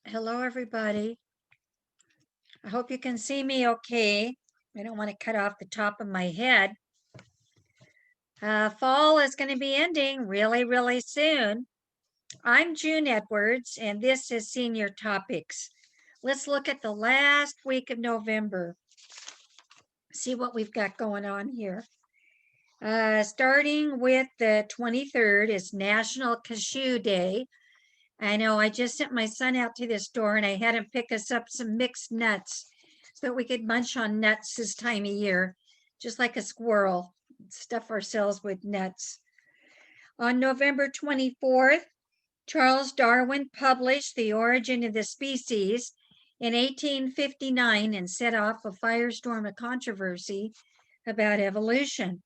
Hello, everybody. I hope you can see me okay. I don't want to cut off the top of my head. Fall is going to be ending really, really soon. I'm June Edwards, and this is Senior Topics. Let's look at the last week of November, see what we've got going on here. Starting with the 23rd is National Cashew Day. I know I just sent my son out to the store and I had him pick us up some mixed nuts so that we could munch on nuts this time of year, just like a squirrel, stuff ourselves with nuts. On November 24th, Charles Darwin published The Origin of the Species in 1859 and set off a firestorm of controversy about evolution.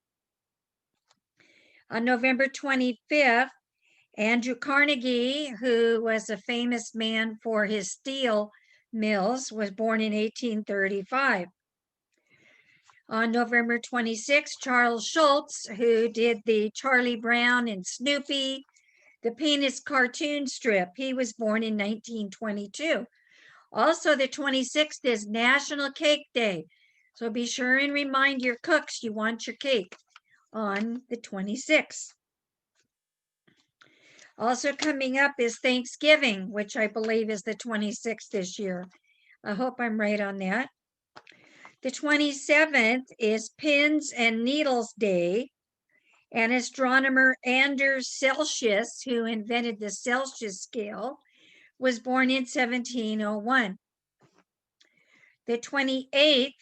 On November 25th, Andrew Carnegie, who was a famous man for his steel mills, was born in 1835. On November 26, Charles Schulz, who did the Charlie Brown and Snoopy, the Peanuts cartoon strip, he was born in 1922. Also, the 26th is National Cake Day. So be sure and remind your cooks you want your cake on the 26th. Also coming up is Thanksgiving, which I believe is the 26th this year. I hope I'm right on that. The 27th is Pins and Needles Day, and astronomer Anders Celsius, who invented the Celsius scale, was born in 1701. The 28th,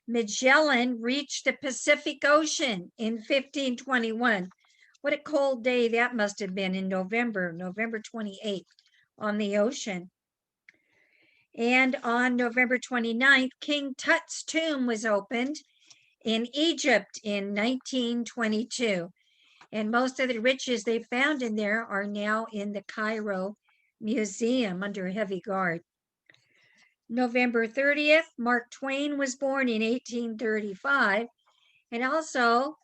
Magellan reached the Pacific Ocean in 1521. What a cold day that must have been in November 28th on the ocean. And on November 29th, King Tut's tomb was opened in Egypt in 1922. And most of the riches they found in there are now in the Cairo Museum under heavy guard. November 30th, Mark Twain was born in 1835. And also,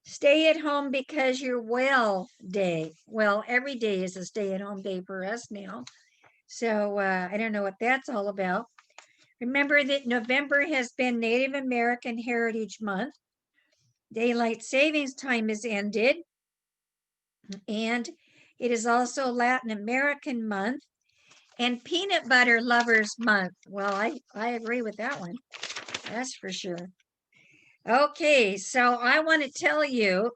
Stay at home because you're well day. Well, every day is a stay at home day for us now. So I don't know what that's all about. Remember that November has been Native American Heritage Month. Daylight savings time has ended. And it is also Latin American Month and Peanut Butter Lovers Month. Well, I agree with that one. That's for sure. Okay, so I want to tell you,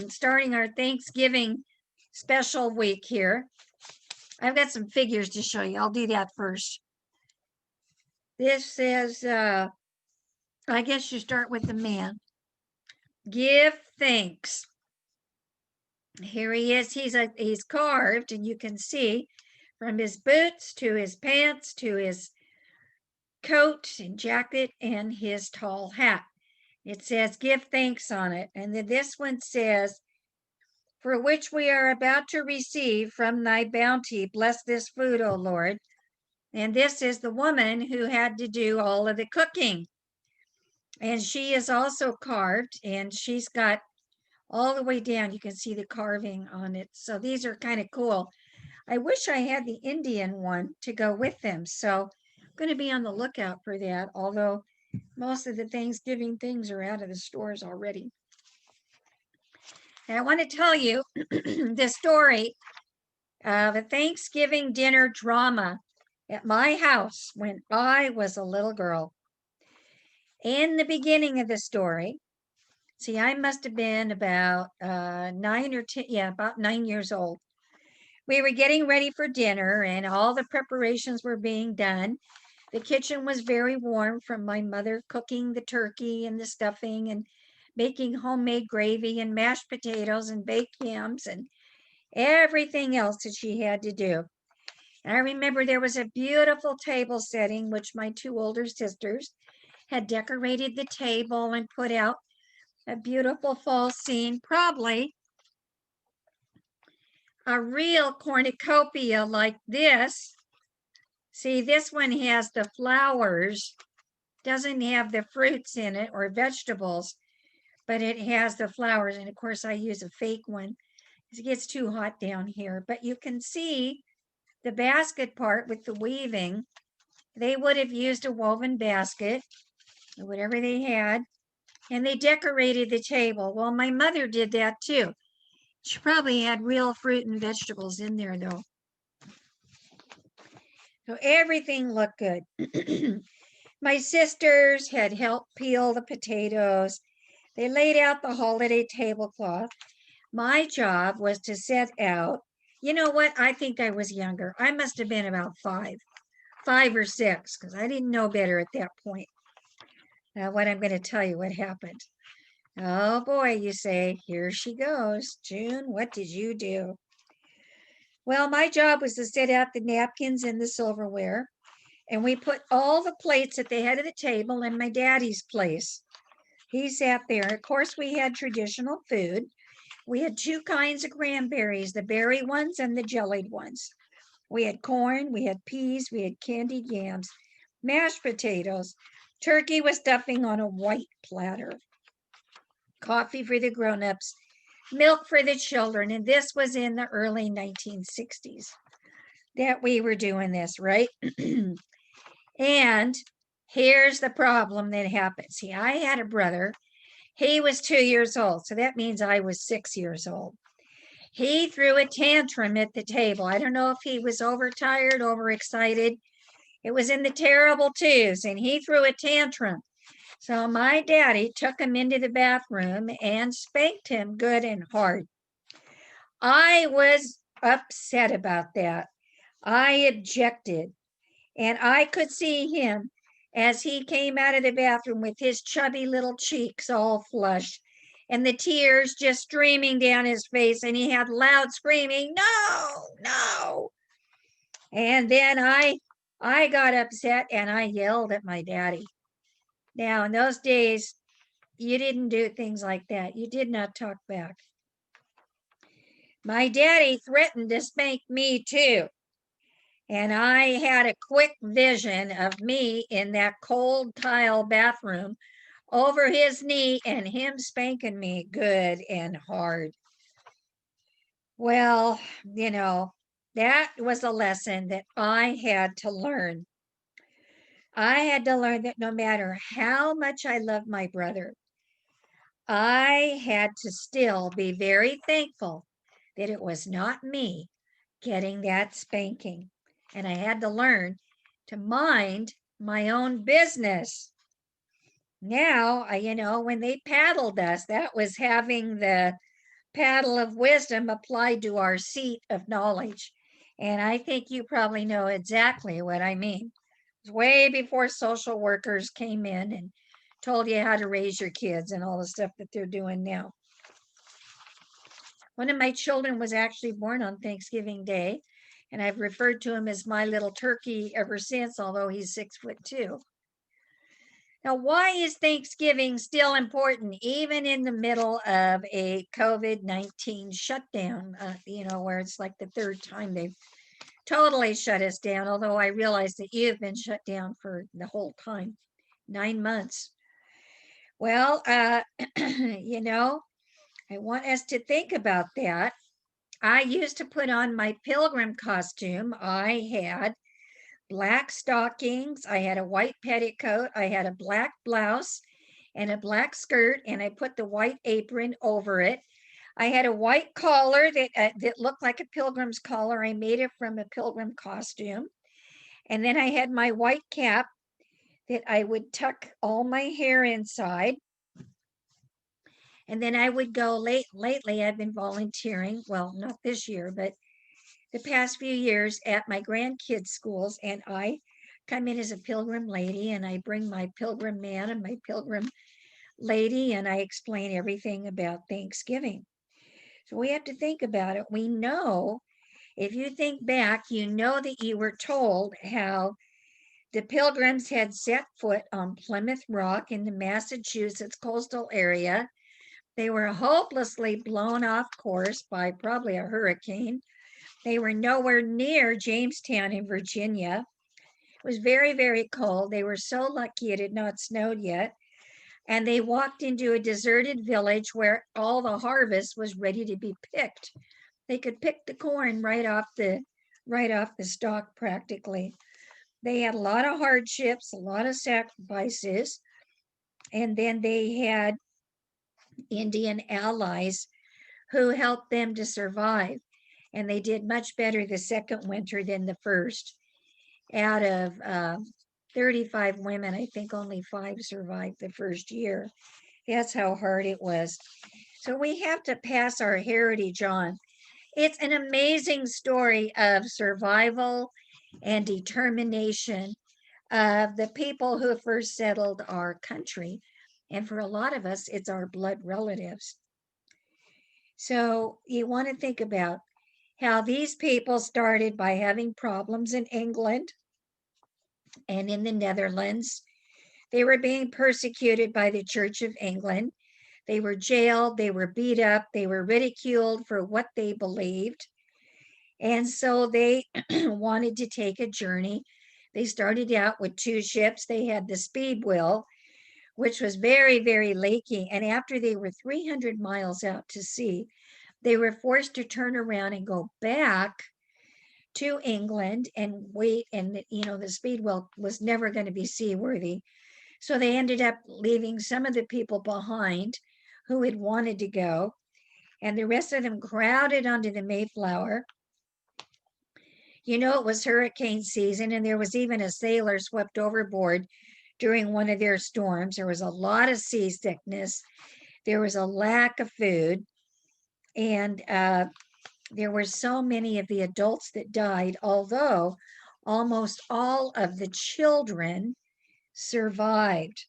starting our Thanksgiving special week here, I've got some figures to show you. I'll do that first. This says, I guess you start with the man. Give thanks. Here he is. He's carved, and you can see from his boots to his pants to his coat and jacket and his tall hat. It says, give thanks on it. And then this one says, for which we are about to receive from thy bounty, bless this food, O Lord. And this is the woman who had to do all of the cooking. And she is also carved, and she's got all the way down. You can see the carving on it. So these are kind of cool. I wish I had the Indian one to go with them. So I'm going to be on the lookout for that, although most of the Thanksgiving things are out of the stores already. And I want to tell you the story of a Thanksgiving dinner drama at my house when I was a little girl. In the beginning of the story, see, I must have been about 9 or 10, yeah, about 9 years old. We were getting ready for dinner and all the preparations were being done. The kitchen was very warm from my mother cooking the turkey and the stuffing and making homemade gravy and mashed potatoes and baked yams and everything else that she had to do. And I remember there was a beautiful table setting, which my two older sisters had decorated the table and put out a beautiful fall scene, probably a real cornucopia like this. See, this one has the flowers, doesn't have the fruits in it or vegetables, but it has the flowers. And of course, I use a fake one because it gets too hot down here. But you can see The basket part with the weaving, they would have used a woven basket, or whatever they had, and they decorated the table. Well, my mother did that too. She probably had real fruit and vegetables in there though. So everything looked good. My sisters had helped peel the potatoes. They laid out the holiday tablecloth. My job was to set out. You know what? I think I was younger. I must have been about 5 or 6, because I didn't know better at that point. Now, what I'm going to tell you what happened. Oh boy, you say, here she goes. June, what did you do? Well, my job was to set out the napkins and the silverware, and we put all the plates at the head of the table in my daddy's place. He sat there. Of course, we had traditional food. We had 2 kinds of cranberries, the berry ones and the jellied ones. We had corn, we had peas, we had candied yams, mashed potatoes. Turkey was stuffing on a white platter. Coffee for the grown-ups, milk for the children. And this was in the early 1960s that we were doing this, right? And here's the problem that happened. See, I had a brother. He was 2 years old. So that means I was 6 years old. He threw a tantrum at the table. I don't know if he was overtired, overexcited. It was in the terrible twos, and he threw a tantrum. So my daddy took him into the bathroom and spanked him good and hard. I was upset about that. I objected, and I could see him as he came out of the bathroom with his chubby little cheeks all flushed and the tears just streaming down his face, and he had loud screaming, no, no. And then I got upset and I yelled at my daddy. Now, in those days, you didn't do things like that. You did not talk back. My daddy threatened to spank me too. And I had a quick vision of me in that cold tile bathroom over his knee and him spanking me good and hard. Well, that was a lesson that I had to learn. I had to learn that no matter how much I love my brother, I had to still be very thankful that it was not me getting that spanking. And I had to learn to mind my own business. Now, when they paddled us, that was having the paddle of wisdom applied to our seat of knowledge. And I think you probably know exactly what I mean. It was way before social workers came in and told you how to raise your kids and all the stuff that they're doing now. One of my children was actually born on Thanksgiving Day, and I've referred to him as my little turkey ever since, although he's 6'2". Now, why is Thanksgiving still important, even in the middle of a COVID-19 shutdown, where it's like the 3rd time they've totally shut us down, although I realize that you've been shut down for the whole time, 9 months. Well, I want us to think about that. I used to put on my pilgrim costume. I had black stockings, I had a white petticoat, I had a black blouse and a black skirt, and I put the white apron over it. I had a white collar that looked like a pilgrim's collar. I made it from a pilgrim costume. And then I had my white cap that I would tuck all my hair inside. And then I would go lately, I've been volunteering, well, not this year, but the past few years at my grandkids' schools, and I come in as a pilgrim lady, and I bring my pilgrim man and my pilgrim lady, and I explain everything about Thanksgiving. So we have to think about it. We know, if you think back, you know that you were told how the pilgrims had set foot on Plymouth Rock in the Massachusetts coastal area. They were hopelessly blown off course by probably a hurricane. They were nowhere near Jamestown in Virginia. It was very, very cold. They were so lucky it had not snowed yet. And they walked into a deserted village where all the harvest was ready to be picked. They could pick the corn right off the right off the stalk practically. They had a lot of hardships, a lot of sacrifices, and then they had Indian allies who helped them to survive. And they did much better the second winter than the first. Out of 35 women, I think only 5 survived the first year. That's how hard it was. So we have to pass our heritage on. It's an amazing story of survival and determination of the people who first settled our country. And for a lot of us, it's our blood relatives. So you want to think about how these people started by having problems in England and in the Netherlands. They were being persecuted by the Church of England. They were jailed, they were beat up, they were ridiculed for what they believed. And so they wanted to take a journey. They started out with 2 ships. They had the Speedwell, which was very, very leaky. And after they were 300 miles out to sea, they were forced to turn around and go back to England and wait. And, the Speedwell was never going to be seaworthy. So they ended up leaving some of the people behind who had wanted to go. And the rest of them crowded onto the Mayflower. It was hurricane season, and there was even a sailor swept overboard during one of their storms. There was a lot of seasickness. There was a lack of food. And there were so many of the adults that died, although almost all of the children survived.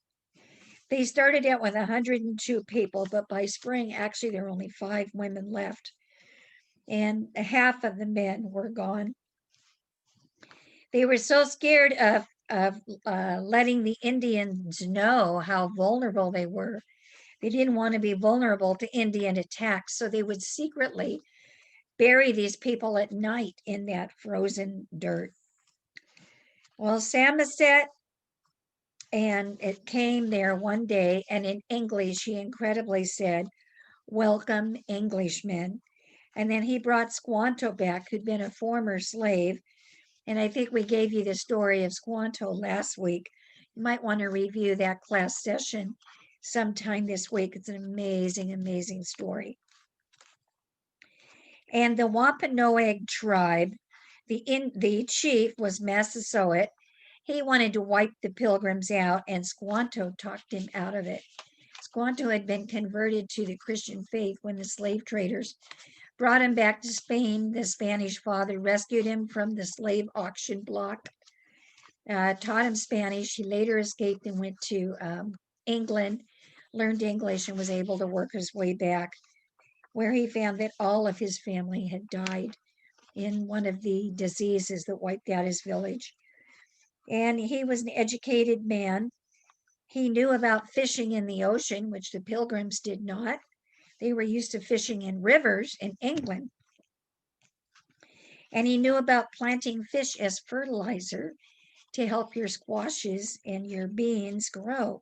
They started out with 102 people, but by spring, actually, there were only 5 women left, and half of the men were gone. They were so scared of letting the Indians know how vulnerable they were. They didn't want to be vulnerable to Indian attacks, so they would secretly bury these people at night in that frozen dirt. Well, Samoset, and it came there one day, and in English, he incredibly said, "Welcome, Englishmen." And then he brought Squanto back, who'd been a former slave. And I think we gave you the story of Squanto last week. You might want to review that class session sometime this week. It's an amazing, amazing story. And the Wampanoag tribe, the chief was Massasoit. He wanted to wipe the pilgrims out, and Squanto talked him out of it. Squanto had been converted to the Christian faith when the slave traders brought him back to Spain. The Spanish father rescued him from the slave auction block, taught him Spanish. He later escaped and went to England, learned English, and was able to work his way back, where he found that all of his family had died in one of the diseases that wiped out his village. And he was an educated man. He knew about fishing in the ocean, which the pilgrims did not. They were used to fishing in rivers in England. And he knew about planting fish as fertilizer to help your squashes and your beans grow.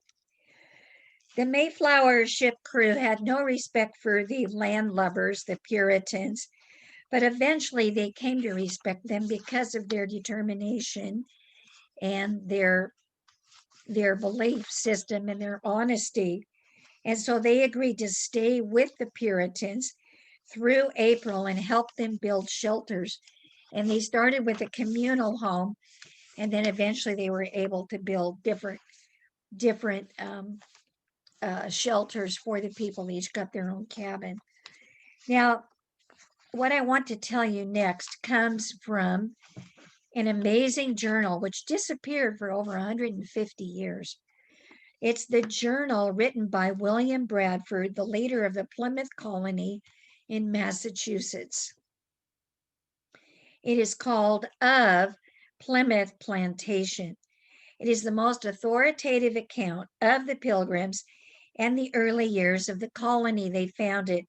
The Mayflower ship crew had no respect for the landlubbers, the Puritans, but eventually they came to respect them because of their determination and their belief system and their honesty. And so they agreed to stay with the Puritans through April and help them build shelters. And they started with a communal home, and then eventually they were able to build different shelters for the people. They each got their own cabin. Now, what I want to tell you next comes from an amazing journal which disappeared for over 150 years. It's the journal written by William Bradford, the leader of the Plymouth colony in Massachusetts. It is called Of Plymouth Plantation. It is the most authoritative account of the Pilgrims and the early years of the colony they founded.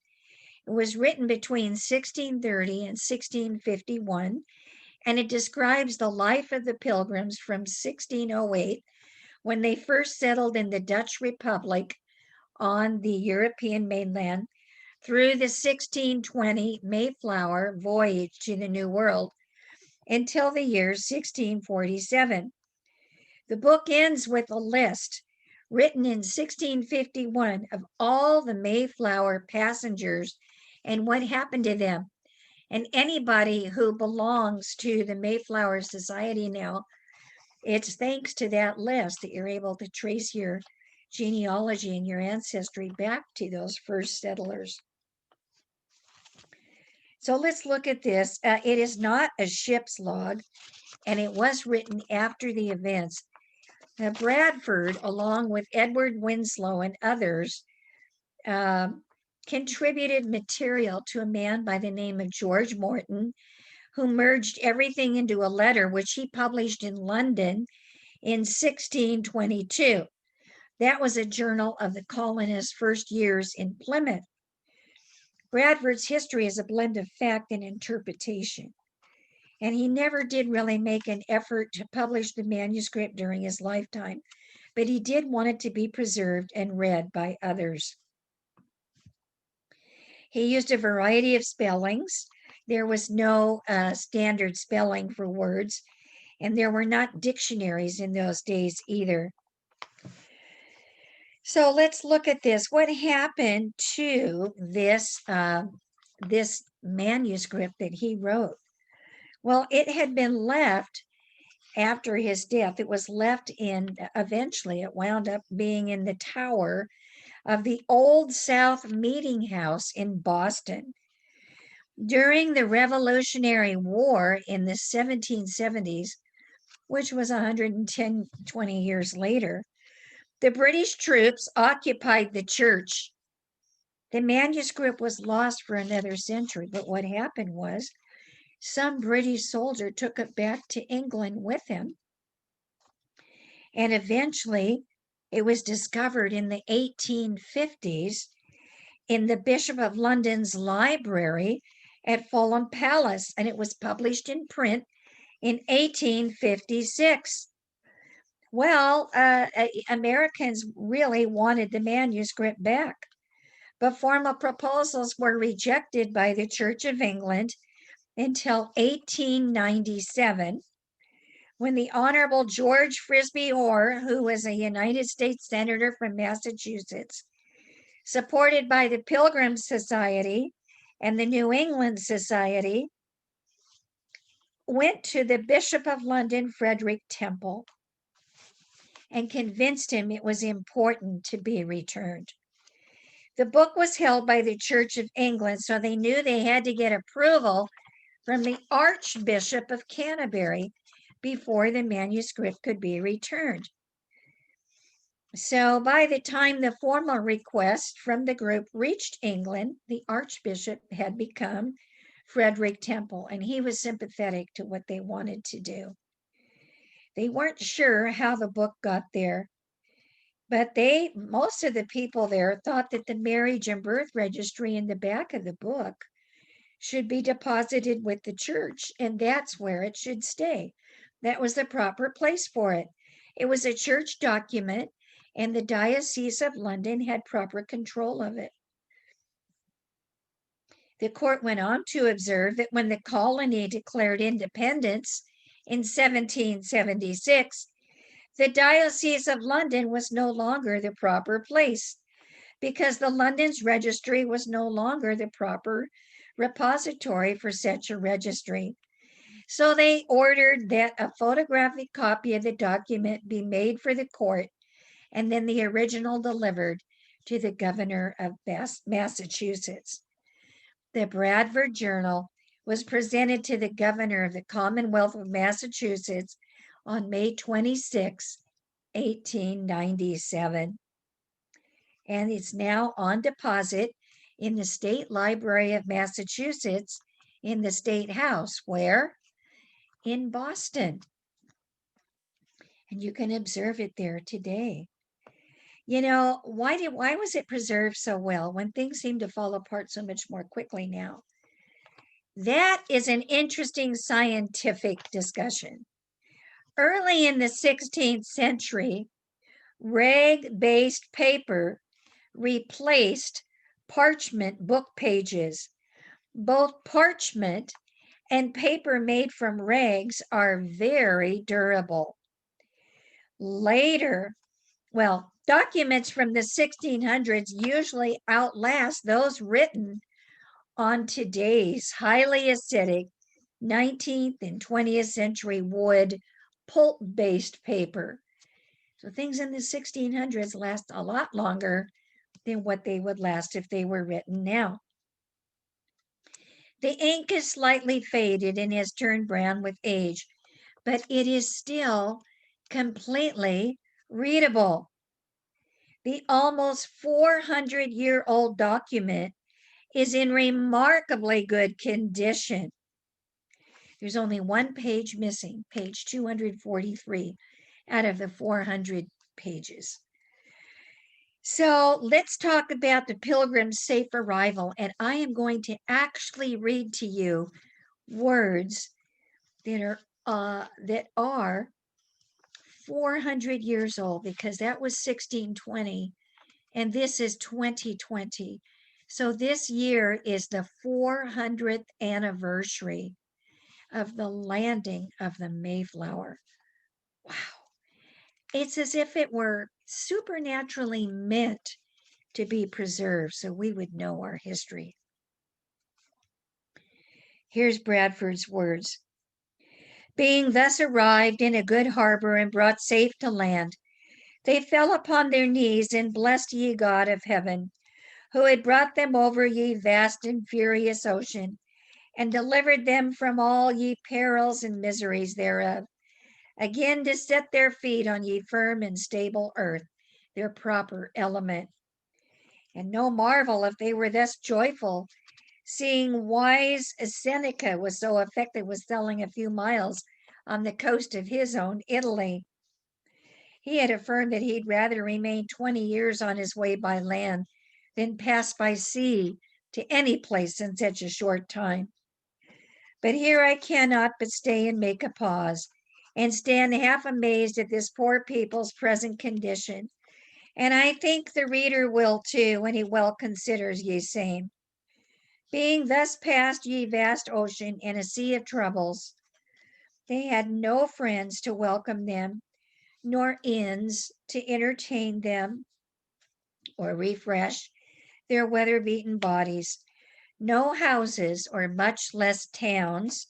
It was written between 1630 and 1651, and it describes the life of the Pilgrims from 1608, when they first settled in the Dutch Republic on the European mainland, through the 1620 Mayflower voyage to the New World. until the year 1647. The book ends with a list written in 1651 of all the Mayflower passengers and what happened to them. And anybody who belongs to the Mayflower Society now, it's thanks to that list that you're able to trace your genealogy and your ancestry back to those first settlers. So let's look at this. It is not a ship's log, and it was written after the events. Now, Bradford, along with Edward Winslow and others, contributed material to a man by the name of George Morton, who merged everything into a letter, which he published in London in 1622. That was a journal of the colonists' first years in Plymouth. Bradford's history is a blend of fact and interpretation. And he never did really make an effort to publish the manuscript during his lifetime, but he did want it to be preserved and read by others. He used a variety of spellings. There was no standard spelling for words, and there were not dictionaries in those days either. So let's look at this. What happened to this manuscript that he wrote? Well, it had been left after his death. It was left eventually it wound up being in the tower of the Old South Meeting House in Boston. During the Revolutionary War in the 1770s, which was 120 years later, the British troops occupied the church. The manuscript was lost for another century, but what happened was some British soldier took it back to England with him. And eventually it was discovered in the 1850s in the Bishop of London's library at Fulham Palace, and it was published in print in 1856. Well, Americans really wanted the manuscript back, but formal proposals were rejected by the Church of England until 1897, when the Honorable George Frisbee Orr, who was a United States Senator from Massachusetts, supported by the Pilgrim Society and the New England Society, went to the Bishop of London, Frederick Temple, and convinced him it was important to be returned. The book was held by the Church of England, so they knew they had to get approval from the Archbishop of Canterbury before the manuscript could be returned. So by the time the formal request from the group reached England, the Archbishop had become Frederick Temple, and he was sympathetic to what they wanted to do. They weren't sure how the book got there, but most of the people there thought that the marriage and birth registry in the back of the book should be deposited with the church, and that's where it should stay. That was the proper place for it. It was a church document, and the Diocese of London had proper control of it. The court went on to observe that when the colony declared independence in 1776, the Diocese of London was no longer the proper place, because the London's registry was no longer the proper repository for such a registry. So they ordered that a photographic copy of the document be made for the court, and then the original delivered to the governor of Massachusetts. The Bradford Journal was presented to the governor of the Commonwealth of Massachusetts on May 26, 1897. And it's now on deposit in the State Library of Massachusetts in the State House. Where? In Boston. And you can observe it there today. You know, why was it preserved so well when things seem to fall apart so much more quickly now? That is an interesting scientific discussion. Early in the 16th century, rag-based paper replaced parchment book pages. Both parchment and paper made from rags are very durable. Later, well, documents from the 1600s usually outlast those written on today's highly acidic 19th and 20th century wood pulp-based paper. So things in the 1600s last a lot longer than what they would last if they were written now. The ink is slightly faded and has turned brown with age, but it is still completely readable. The almost 400-year-old document is in remarkably good condition. There's only one page missing, page 243 out of the 400 pages. So let's talk about the Pilgrim's safe arrival, and I am going to actually read to you words that are 400 years old, because that was 1620 and this is 2020. So this year is the 400th anniversary of the landing of the Mayflower. Wow. It's as if it were supernaturally meant to be preserved so we would know our history. Here's Bradford's words. Being thus arrived in a good harbor and brought safe to land, they fell upon their knees and blessed ye God of heaven, who had brought them over ye vast and furious ocean, and delivered them from all ye perils and miseries thereof, again to set their feet on ye firm and stable earth, their proper element. And no marvel if they were thus joyful, seeing wise Seneca was so affected with sailing a few miles on the coast of his own Italy. He had affirmed that he'd rather remain 20 years on his way by land than pass by sea to any place in such a short time. But here I cannot but stay and make a pause, and stand half amazed at this poor people's present condition. And I think the reader will too, when he well considers ye same. Being thus past ye vast ocean in a sea of troubles, they had no friends to welcome them, nor inns to entertain them or refresh their weather-beaten bodies, no houses, or much less towns,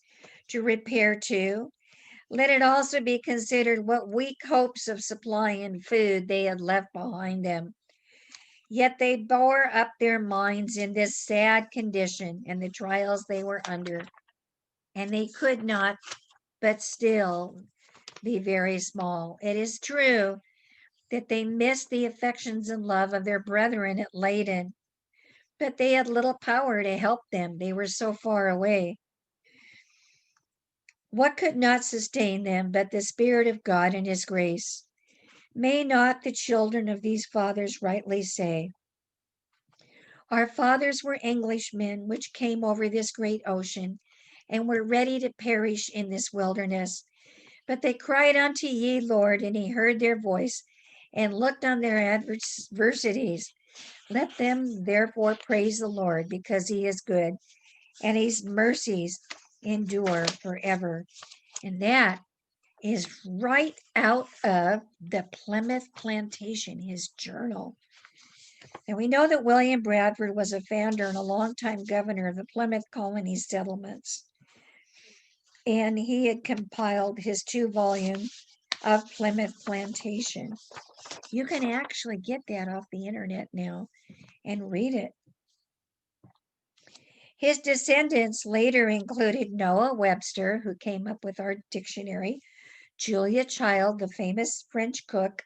to repair to. Let it also be considered what weak hopes of supplying food they had left behind them. Yet they bore up their minds in this sad condition and the trials they were under, and they could not but still be very small. It is true that they missed the affections and love of their brethren at Leyden, but they had little power to help them. They were so far away. What could not sustain them but the Spirit of God and His grace? May not the children of these fathers rightly say, our fathers were Englishmen which came over this great ocean and were ready to perish in this wilderness. But they cried unto ye, Lord, and he heard their voice and looked on their adversities. Let them therefore praise the Lord, because he is good, and his mercies endure forever. And that is right out of the Plymouth Plantation, his journal. And we know that William Bradford was a founder and a longtime governor of the Plymouth colony settlements. And he had compiled his 2-volume of Plymouth Plantation. You can actually get that off the internet now and read it. His descendants later included Noah Webster, who came up with our dictionary, Julia Child, the famous French cook,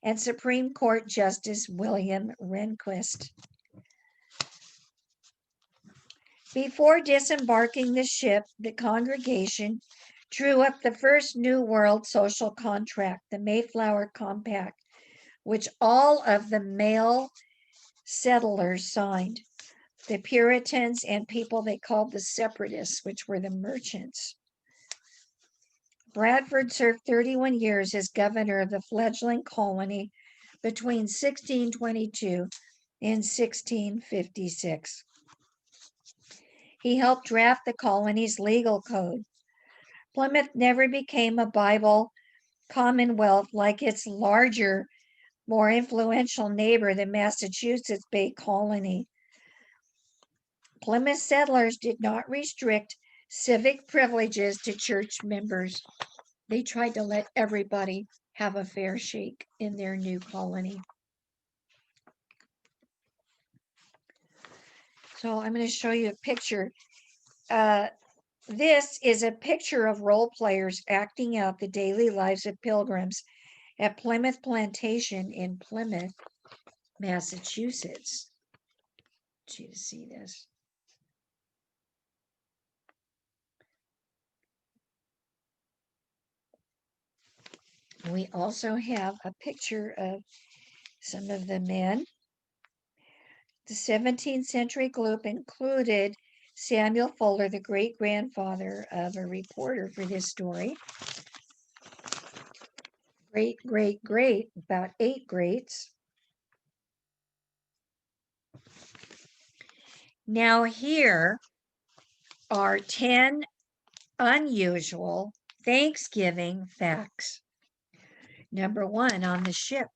and Supreme Court Justice William Rehnquist. Before disembarking the ship, the congregation drew up the first New World social contract, the Mayflower Compact, which all of the male settlers signed, the Puritans and people they called the Separatists, which were the merchants. Bradford served 31 years as governor of the fledgling colony between 1622 and 1656. He helped draft the colony's legal code. Plymouth never became a Bible commonwealth like its larger, more influential neighbor, the Massachusetts Bay Colony. Plymouth settlers did not restrict civic privileges to church members. They tried to let everybody have a fair shake in their new colony. So I'm going to show you a picture. This is a picture of role players acting out the daily lives of pilgrims at Plymouth Plantation in Plymouth, Massachusetts. I want you to see this. We also have a picture of some of the men. The 17th century group included Samuel Fuller, the great-grandfather of a reporter for this story. Great, about 8 greats. Now here are 10 unusual Thanksgiving facts. Number 1, on the ship.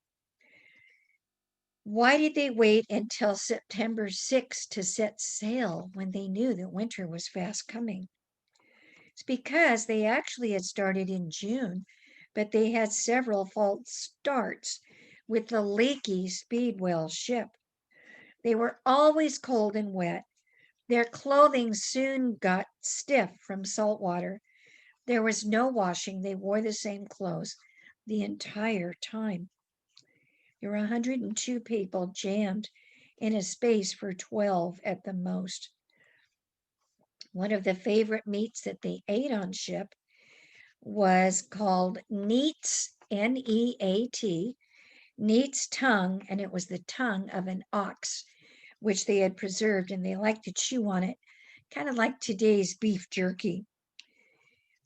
Why did they wait until September 6th to set sail when they knew that winter was fast coming? It's because they actually had started in June, but they had several false starts with the leaky Speedwell ship. They were always cold and wet. Their clothing soon got stiff from salt water. There was no washing. They wore the same clothes the entire time. There were 102 people jammed in a space for 12 at the most. One of the favorite meats that they ate on ship was called neat's, N-E-A-T, neat's tongue, and it was the tongue of an ox, which they had preserved, and they liked to chew on it, kind of like today's beef jerky.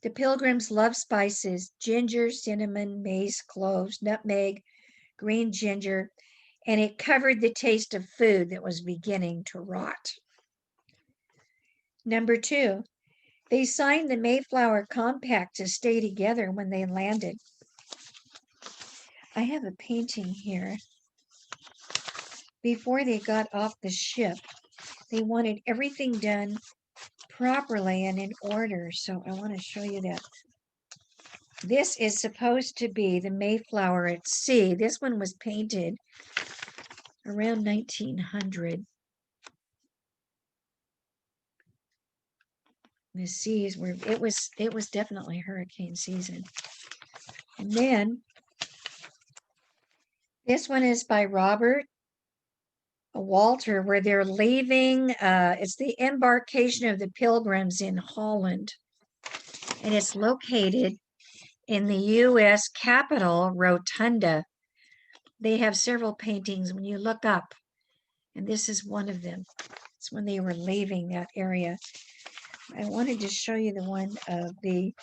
The pilgrims loved spices: ginger, cinnamon, mace, cloves, nutmeg, green ginger, and it covered the taste of food that was beginning to rot. Number 2, they signed the Mayflower Compact to stay together when they landed. I have a painting here. Before they got off the ship, they wanted everything done properly and in order, so I want to show you that. This is supposed to be the Mayflower at sea. This one was painted around 1900. The seas were, it was definitely hurricane season. And then this one is by Robert Walter, where they're leaving. It's the embarkation of the Pilgrims in Holland, and it's located in the U.S. Capitol Rotunda. They have several paintings when you look up, and this is one of them. It's when they were leaving that area. I wanted to show you the one of the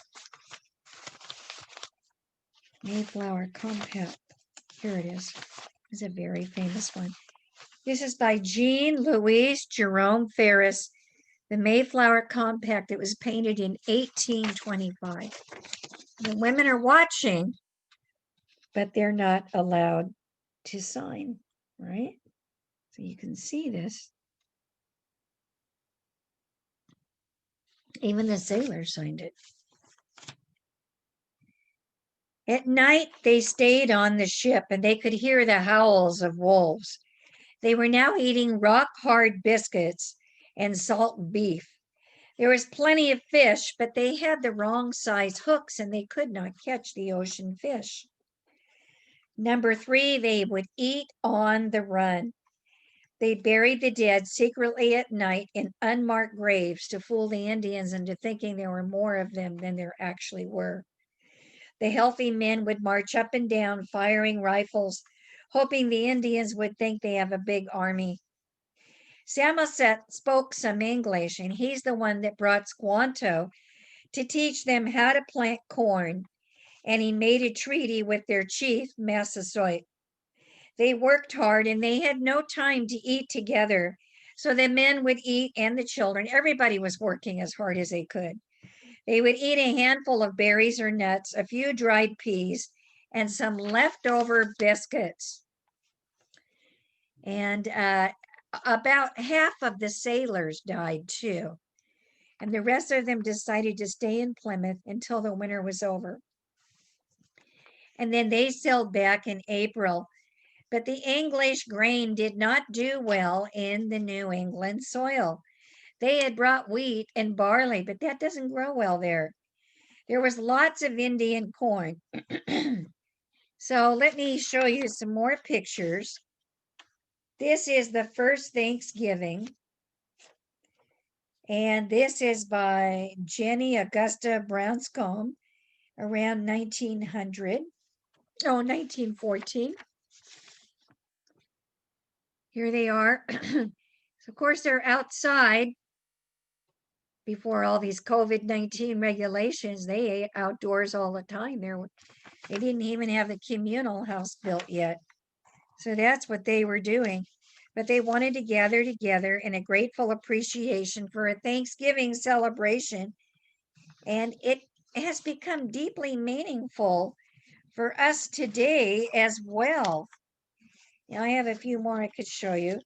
Mayflower Compact. Here it is. It's a very famous one. This is by Jean Louise Jerome Ferris, the Mayflower Compact. It was painted in 1825. The women are watching, but they're not allowed to sign, right? So you can see this. Even the sailors signed it. At night, they stayed on the ship and they could hear the howls of wolves. They were now eating rock-hard biscuits and salt beef. There was plenty of fish, but they had the wrong size hooks and they could not catch the ocean fish. Number 3, they would eat on the run. They buried the dead secretly at night in unmarked graves to fool the Indians into thinking there were more of them than there actually were. The healthy men would march up and down firing rifles, hoping the Indians would think they have a big army. Samoset spoke some English, and he's the one that brought Squanto to teach them how to plant corn, and he made a treaty with their chief, Massasoit. They worked hard, and they had no time to eat together, So the men would eat and the children, everybody was working as hard as they could. They would eat a handful of berries or nuts, a few dried peas, and some leftover biscuits. And about half of the sailors died too. And the rest of them decided to stay in Plymouth until the winter was over. And then they sailed back in April. But the English grain did not do well in the New England soil. They had brought wheat and barley, but that doesn't grow well there. There was lots of Indian corn. So let me show you some more pictures. This is the first Thanksgiving. And this is by Jenny Augusta Branscombe around 1900. Oh, 1914. Here they are. So of course, they're outside before all these COVID-19 regulations. They ate outdoors all the time. They didn't even have the communal house built yet. So that's what they were doing. But they wanted to gather together in a grateful appreciation for a Thanksgiving celebration. And it has become deeply meaningful for us today as well. Now, I have a few more I could show you.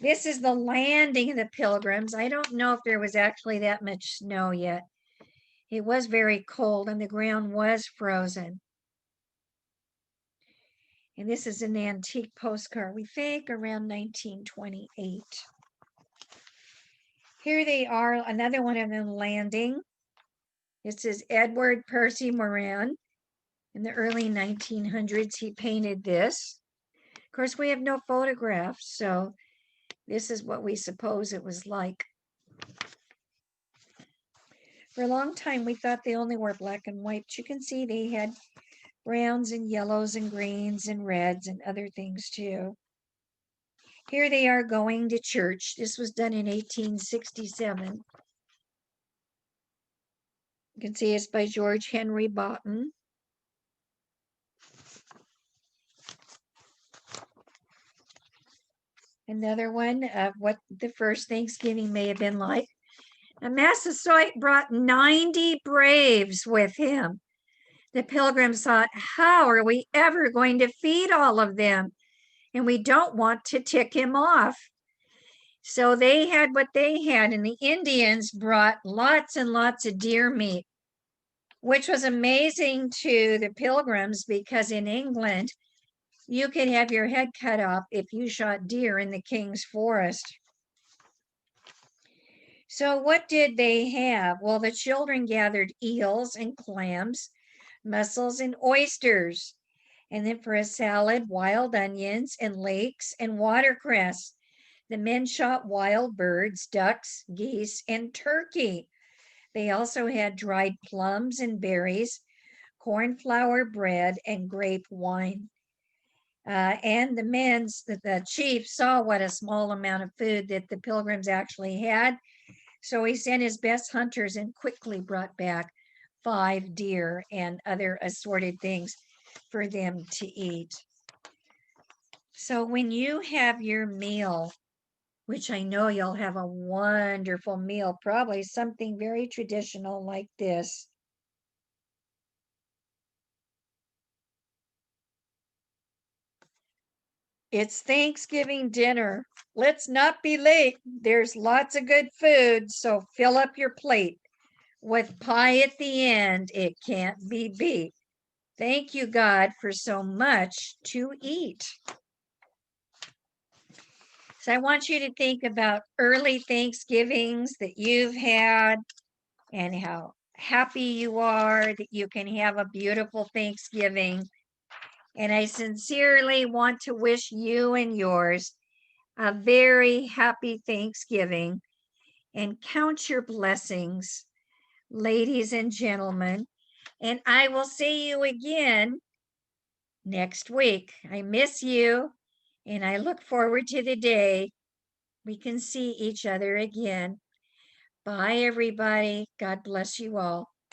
This is the landing of the Pilgrims. I don't know if there was actually that much snow yet. It was very cold and the ground was frozen. And this is an antique postcard, we think around 1928. Here they are, another one of them landing. This is Edward Percy Moran. In the early 1900s, he painted this. Of course, we have no photographs, so this is what we suppose it was like. For a long time, we thought they only were black and white. But you can see they had browns and yellows and greens and reds and other things too. Here they are going to church. This was done in 1867. You can see it's by George Henry Boughton. Another one of what the first Thanksgiving may have been like. A Massasoit brought 90 braves with him. The Pilgrims thought, how are we ever going to feed all of them? And we don't want to tick him off. So they had what they had, and the Indians brought lots and lots of deer meat, which was amazing to the Pilgrims because in England, you could have your head cut off if you shot deer in the king's forest. So what did they have? Well, the children gathered eels and clams, mussels and oysters. And then for a salad, wild onions and leeks and watercress. The men shot wild birds, ducks, geese, and turkey. They also had dried plums and berries, corn flour bread, and grape wine. And the chief saw what a small amount of food that the Pilgrims actually had. So he sent his best hunters and quickly brought back 5 deer and other assorted things for them to eat. So when you have your meal, which I know you'll have a wonderful meal, probably something very traditional like this. It's Thanksgiving dinner. Let's not be late. There's lots of good food, so fill up your plate. With pie at the end, it can't be beat. Thank you, God, for so much to eat. So I want you to think about early Thanksgivings that you've had and how happy you are that you can have a beautiful Thanksgiving. And I sincerely want to wish you and yours a very happy Thanksgiving and count your blessings, ladies and gentlemen. And I will see you again next week. I miss you, and I look forward to the day we can see each other again. Bye, everybody. God bless you all.